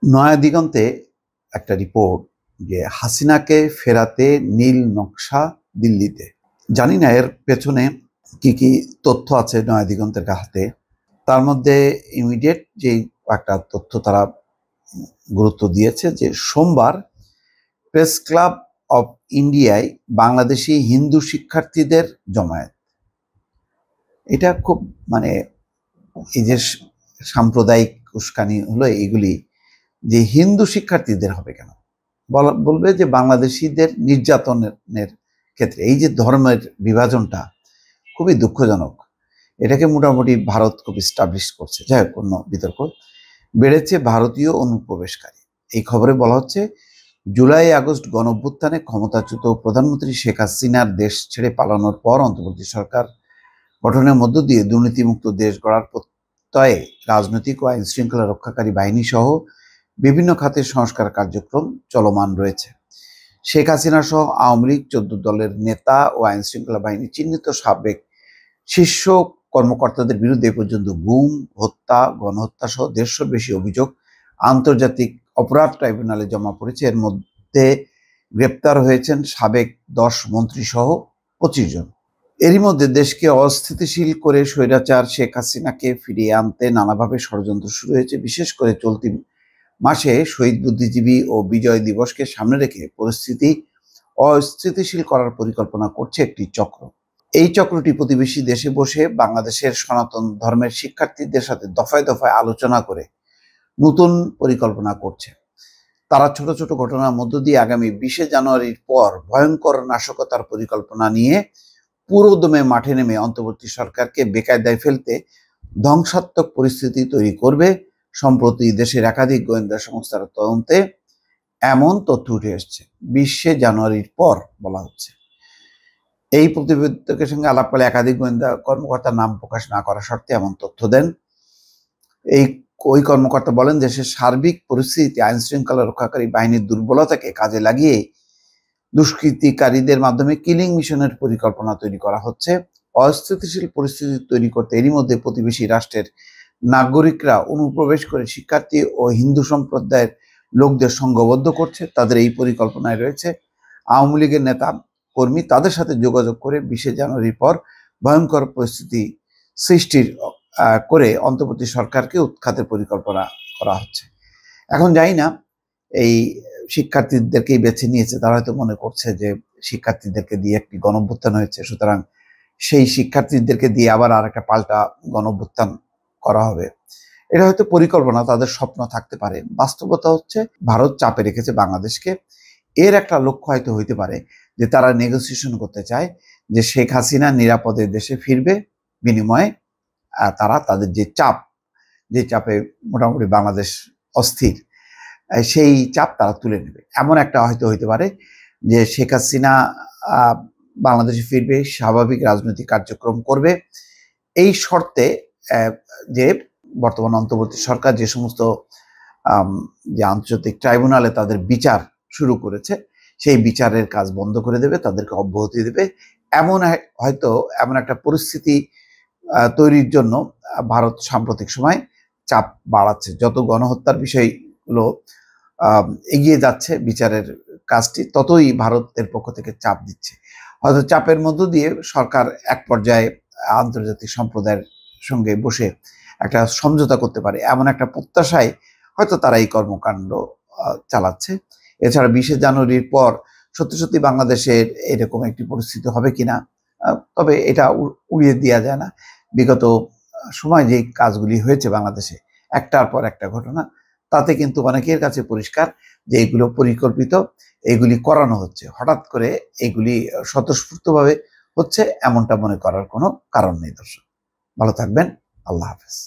নয়া দিগন্তে একটা রিপোর্ট যে হাসিনাকে ফেরাতে নীল নকশা দিল্লিতে। জানি না এর পেছনে কি কি তথ্য আছে নয়া দিগন্তের হাতে। তার মধ্যে ইমিডিয়েট যে একটা তথ্য তারা গুরুত্ব দিয়েছে যে সোমবার প্রেস ক্লাব অফ ইন্ডিয়ায় বাংলাদেশি হিন্দু শিক্ষার্থীদের জমায়েত। এটা খুব মানে এই যে সাম্প্রদায়িক উস্কানি হলো এগুলি, যে হিন্দু শিক্ষার্থীদের হবে কেন, বলবে যে বাংলাদেশিদের নির্যাতনের ক্ষেত্রে এই যে ধর্মের বিভাজনটা খুবই দুঃখজনক। এটাকে মোটামুটি ভারত খুব স্টাবলিশ করছে। যাই হোক, অন্য বিতর্ক। বেড়েছে ভারতীয় অনুপ্রবেশকারী। এই খবরে বলা হচ্ছে, জুলাই আগস্ট গণঅভ্যুত্থানে ক্ষমতাচ্যুত প্রধানমন্ত্রী শেখ হাসিনার দেশ ছেড়ে পালানোর পর অন্তর্বর্তী সরকার গঠনের মধ্য দিয়ে দুর্নীতিমুক্ত দেশ গড়ার প্রত্যয়ে রাজনৈতিক ও আইন শৃঙ্খলা রক্ষাকারী বাহিনী সহ বিভিন্ন খাতের সংস্কার কার্যক্রম চলমান রয়েছে। শেখ হাসিনা সহ আওয়ামী লীগ 14 দলের নেতা ও আইন শৃঙ্খলা বাহিনী চিহ্নিত সাবেক শীর্ষ কর্মকর্তাদের বিরুদ্ধে পর্যন্ত গুম, হত্যা, গণহত্যা সহ 150-র বেশি অভিযোগ আন্তর্জাতিক অপরাধ ট্রাইব্যুনালে জমা পড়েছে। এর মধ্যে গ্রেপ্তার হয়েছেন সাবেক 10 মন্ত্রী সহ 25 জন। এরই মধ্যে দেশকে অস্থিতিশীল করে স্বৈরাচার শেখ হাসিনাকে ফিরিয়ে আনতে নানাভাবে ষড়যন্ত্র শুরু হয়েছে। বিশেষ করে চলতি মাসে শহীদ বুদ্ধিজীবী ও বিজয় দিবসকে সামনে রেখে পরিস্থিতি অস্থিতিশীল করার পরিকল্পনা করছে একটি চক্র। এই চক্রটি প্রতিবেশী দেশে বসে বাংলাদেশের সনাতন ধর্মের শিক্ষার্থীদের সাথে দফায় দফায় আলোচনা করে নতুন পরিকল্পনা করছে। তারা ছোট ছোট ঘটনার মধ্য দিয়ে আগামী 20শে জানুয়ারির পর ভয়ঙ্কর নাশকতার পরিকল্পনা নিয়ে পুরোদমে মাঠে নেমে অন্তর্বর্তী সরকারকে বেকায়দায় ফেলতে ধ্বংসাত্মক পরিস্থিতি তৈরি করবে। সম্প্রতি দেশের একাধিক গোয়েন্দা সংস্থার তদন্তে এমন তথ্য উঠে এসছে। 20শে জানুয়ারির পর বলা হচ্ছে। এই প্রতিবেদকের সঙ্গে আলাপকালে একাধিক গোয়েন্দা কর্মকর্তার নাম প্রকাশ না করা শর্তে এমন তথ্য দেন। ওই কর্মকর্তা বলেন, দেশের সার্বিক পরিস্থিতিতে আইন শৃঙ্খলা রক্ষাকারী বাহিনীর দুর্বলতাকে কাজে লাগিয়ে দুষ্কৃতিকারীদের মাধ্যমে কিলিং মিশনের পরিকল্পনা তৈরি করা হচ্ছে। অস্থিতিশীল পরিস্থিতি তৈরি করতে এরই মধ্যে প্রতিবেশী রাষ্ট্রের নাগরিকরা অনুপ্রবেশ করে শিক্ষার্থী ও হিন্দু সম্প্রদায়ের লোকদের সংঘবদ্ধ করছে। তাদের এই পরিকল্পনায় রয়েছে আওয়ামী লীগের নেতা কর্মী। তাদের সাথে যোগাযোগ করে 20শে জানুয়ারির পর ভয়ঙ্কর পরিস্থিতি সৃষ্টির করে অন্তর্বর্তী সরকারকে উৎখাতের পরিকল্পনা করা হচ্ছে। এখন জানি না, এই শিক্ষার্থীদেরকেই বেছে নিয়েছে। তারা হয়তো মনে করছে যে শিক্ষার্থীদেরকে দিয়ে একটি গণঅভ্যুত্থান হয়েছে, সুতরাং সেই শিক্ষার্থীদেরকে দিয়ে আবার আর একটা পাল্টা গণঅভ্যুত্থান করা হবে। এটা হয়তো পরিকল্পনা, তাদের স্বপ্ন থাকতে পারে। বাস্তবতা হচ্ছে ভারত চাপে রেখেছে বাংলাদেশকে। এর একটা লক্ষ্য হয়তো হইতে পারে যে তারা নেগোসিয়েশন করতে চায় যে শেখ হাসিনা নিরাপদে দেশে ফিরবে, বিনিময়ে তারা তাদের যে চাপে মোটামুটি বাংলাদেশ অস্থির, সেই চাপ তারা তুলে নেবে। এমন একটা হয়তো হইতে পারে যে শেখ হাসিনা বাংলাদেশে ফিরবে, স্বাভাবিক রাজনৈতিক কার্যক্রম করবে, এই শর্তে যে বর্তমান অন্তর্বর্তী সরকার যে সমস্ত যে আন্তর্জাতিক ট্রাইব্যুনালে তাদের বিচার শুরু করেছে, সেই বিচারের কাজ বন্ধ করে দেবে, তাদেরকে অব্যাহতি দেবে। হয়তো এমন একটা পরিস্থিতি তৈরির জন্য ভারত সাম্প্রতিক সময় চাপ বাড়াচ্ছে। যত গণহত্যার বিষয়গুলো এগিয়ে যাচ্ছে বিচারের কাজটি, ততই ভারতের পক্ষ থেকে চাপ দিচ্ছে। হয়তো চাপের মধ্য দিয়ে সরকার এক পর্যায়ে আন্তর্জাতিক সম্প্রদায়ের সঙ্গে বসে একটা সমঝোতা করতে পারে, এমন একটা প্রত্যাশায় হয়তো তারা এই কর্মকাণ্ড চালাচ্ছে। এছাড়া 20শে জানুয়ারির পর সত্যি সত্যি বাংলাদেশের এরকম একটি পরিস্থিতি হবে কিনা, তবে এটা উড়িয়ে দেওয়া যায় না। বিগত সময় যে কাজগুলি হয়েছে বাংলাদেশে, একটার পর একটা ঘটনা, তাতে কিন্তু অনেকের কাছে পরিষ্কার যে এগুলো পরিকল্পিত, এগুলি করানো হচ্ছে। হঠাৎ করে এগুলি স্বতঃস্ফূর্তভাবে হচ্ছে এমনটা মনে করার কোনো কারণ নেই। দর্শক ভালো থাকবেন। আল্লাহ হাফেজ।